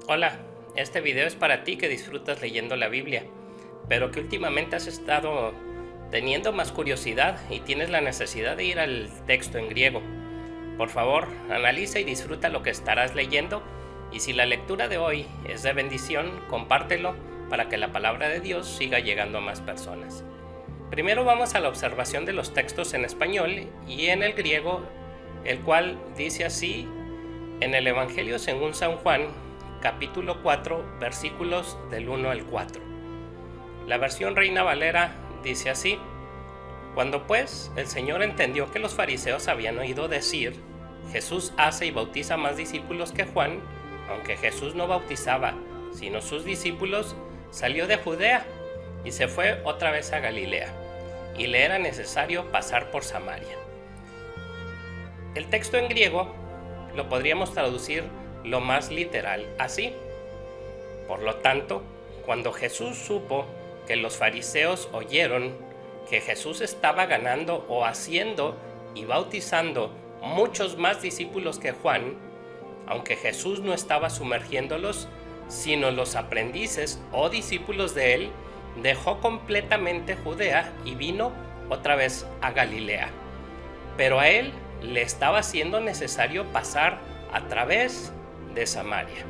Hola, este video es para ti que disfrutas leyendo la Biblia, pero que últimamente has estado teniendo más curiosidad y tienes la necesidad de ir al texto en griego. Por favor, analiza y disfruta lo que estarás leyendo, y si la lectura de hoy es de bendición, compártelo para que la palabra de Dios siga llegando a más personas. Primero vamos a la observación de los textos en español y en el griego, el cual dice así en el Evangelio según San Juan, capítulo 4, versículos del 1 al 4. La versión Reina Valera dice así: Cuando pues el Señor entendió que los fariseos habían oído decir, Jesús hace y bautiza más discípulos que Juan, aunque Jesús no bautizaba, sino sus discípulos, salió de Judea y se fue otra vez a Galilea, y le era necesario pasar por Samaria. El texto en griego lo podríamos traducir lo más literal así: por lo tanto, cuando Jesús supo que los fariseos oyeron que Jesús estaba ganando o haciendo y bautizando muchos más discípulos que Juan, aunque Jesús no estaba sumergiéndolos, sino los aprendices o discípulos de él, dejó completamente Judea y vino otra vez a Galilea. Pero a él le estaba siendo necesario pasar a través de Samaria.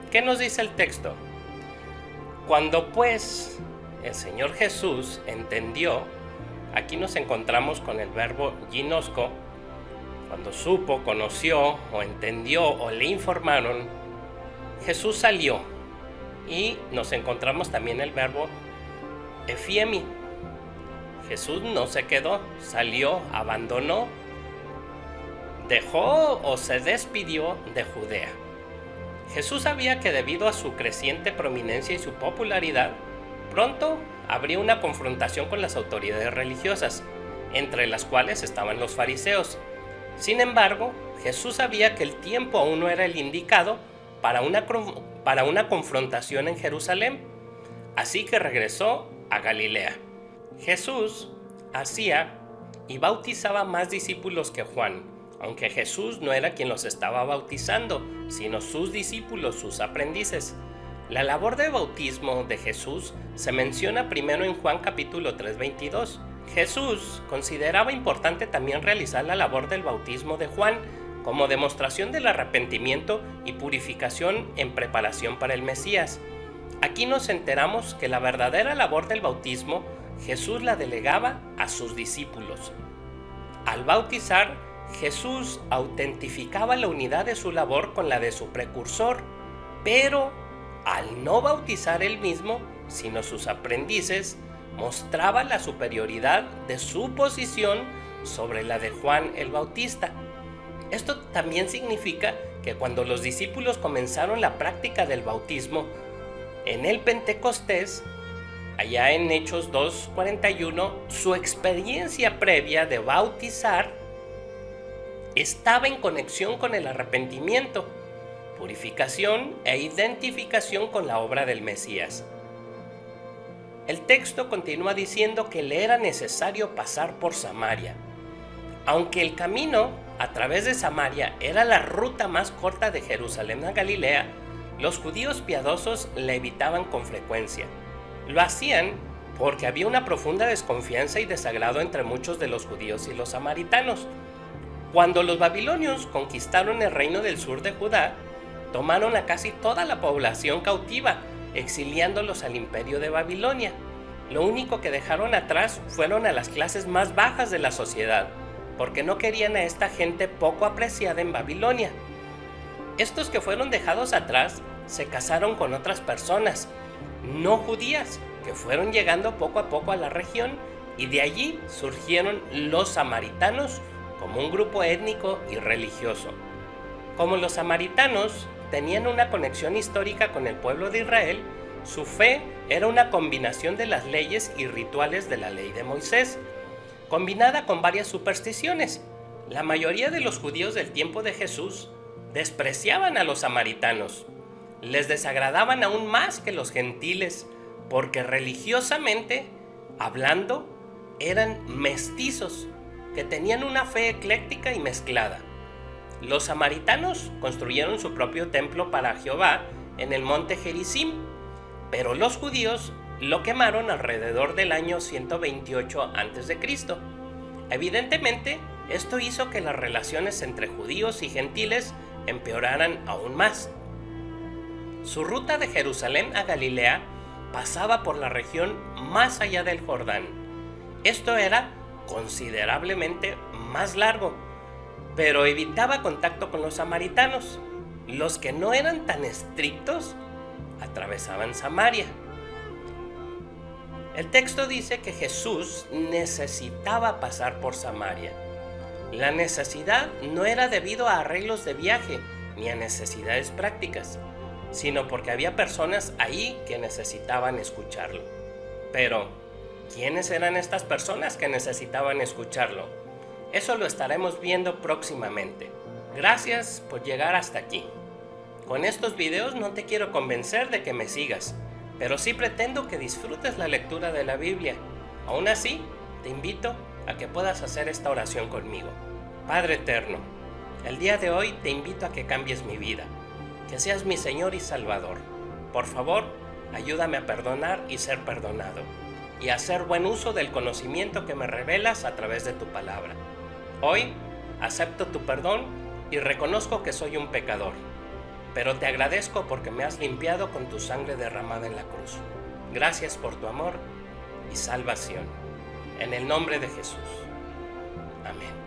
¿Qué nos dice el texto? Cuando pues el Señor Jesús entendió, aquí nos encontramos con el verbo ginosco, cuando supo, conoció o entendió o le informaron, Jesús salió, y nos encontramos también el verbo efiemi. Jesús no se quedó, salió, abandonó, dejó o se despidió de Judea. Jesús sabía que debido a su creciente prominencia y su popularidad, pronto habría una confrontación con las autoridades religiosas, entre las cuales estaban los fariseos. Sin embargo, Jesús sabía que el tiempo aún no era el indicado para una confrontación en Jerusalén, así que regresó a Galilea. Jesús hacía y bautizaba más discípulos que Juan, aunque Jesús no era quien los estaba bautizando, sino sus discípulos, sus aprendices. La labor de bautismo de Jesús se menciona primero en Juan capítulo 3, 22. Jesús consideraba importante también realizar la labor del bautismo de Juan como demostración del arrepentimiento y purificación en preparación para el Mesías. Aquí nos enteramos que la verdadera labor del bautismo Jesús la delegaba a sus discípulos. Al bautizar, Jesús autentificaba la unidad de su labor con la de su precursor, pero al no bautizar él mismo, sino sus aprendices, mostraba la superioridad de su posición sobre la de Juan el Bautista. Esto también significa que cuando los discípulos comenzaron la práctica del bautismo en el Pentecostés, allá en Hechos 2:41, su experiencia previa de bautizar estaba en conexión con el arrepentimiento, purificación e identificación con la obra del Mesías. El texto continúa diciendo que le era necesario pasar por Samaria. Aunque el camino a través de Samaria era la ruta más corta de Jerusalén a Galilea, los judíos piadosos la evitaban con frecuencia. Lo hacían porque había una profunda desconfianza y desagrado entre muchos de los judíos y los samaritanos. Cuando los babilonios conquistaron el reino del sur de Judá, tomaron a casi toda la población cautiva, exiliándolos al imperio de Babilonia. Lo único que dejaron atrás fueron a las clases más bajas de la sociedad, porque no querían a esta gente poco apreciada en Babilonia. Estos que fueron dejados atrás se casaron con otras personas, no judías, que fueron llegando poco a poco a la región, y de allí surgieron los samaritanos como un grupo étnico y religioso. Como los samaritanos tenían una conexión histórica con el pueblo de Israel, su fe era una combinación de las leyes y rituales de la ley de Moisés, combinada con varias supersticiones. La mayoría de los judíos del tiempo de Jesús despreciaban a los samaritanos, les desagradaban aún más que los gentiles, porque religiosamente hablando eran mestizos, que tenían una fe ecléctica y mezclada. Los samaritanos construyeron su propio templo para Jehová en el monte Gerizim, pero los judíos lo quemaron alrededor del año 128 a.C. Evidentemente, esto hizo que las relaciones entre judíos y gentiles empeoraran aún más. Su ruta de Jerusalén a Galilea pasaba por la región más allá del Jordán. Esto era considerablemente más largo, pero evitaba contacto con los samaritanos. Los que no eran tan estrictos atravesaban Samaria. El texto dice que Jesús necesitaba pasar por Samaria. La necesidad no era debido a arreglos de viaje ni a necesidades prácticas, sino porque había personas ahí que necesitaban escucharlo. Pero, ¿quiénes eran estas personas que necesitaban escucharlo? Eso lo estaremos viendo próximamente. Gracias por llegar hasta aquí. Con estos videos no te quiero convencer de que me sigas, pero sí pretendo que disfrutes la lectura de la Biblia. Aún así, te invito a que puedas hacer esta oración conmigo. Padre eterno, el día de hoy te invito a que cambies mi vida, que seas mi Señor y Salvador. Por favor, ayúdame a perdonar y ser perdonado, y a hacer buen uso del conocimiento que me revelas a través de tu palabra. Hoy acepto tu perdón y reconozco que soy un pecador, pero te agradezco porque me has limpiado con tu sangre derramada en la cruz. Gracias por tu amor y salvación. En el nombre de Jesús. Amén.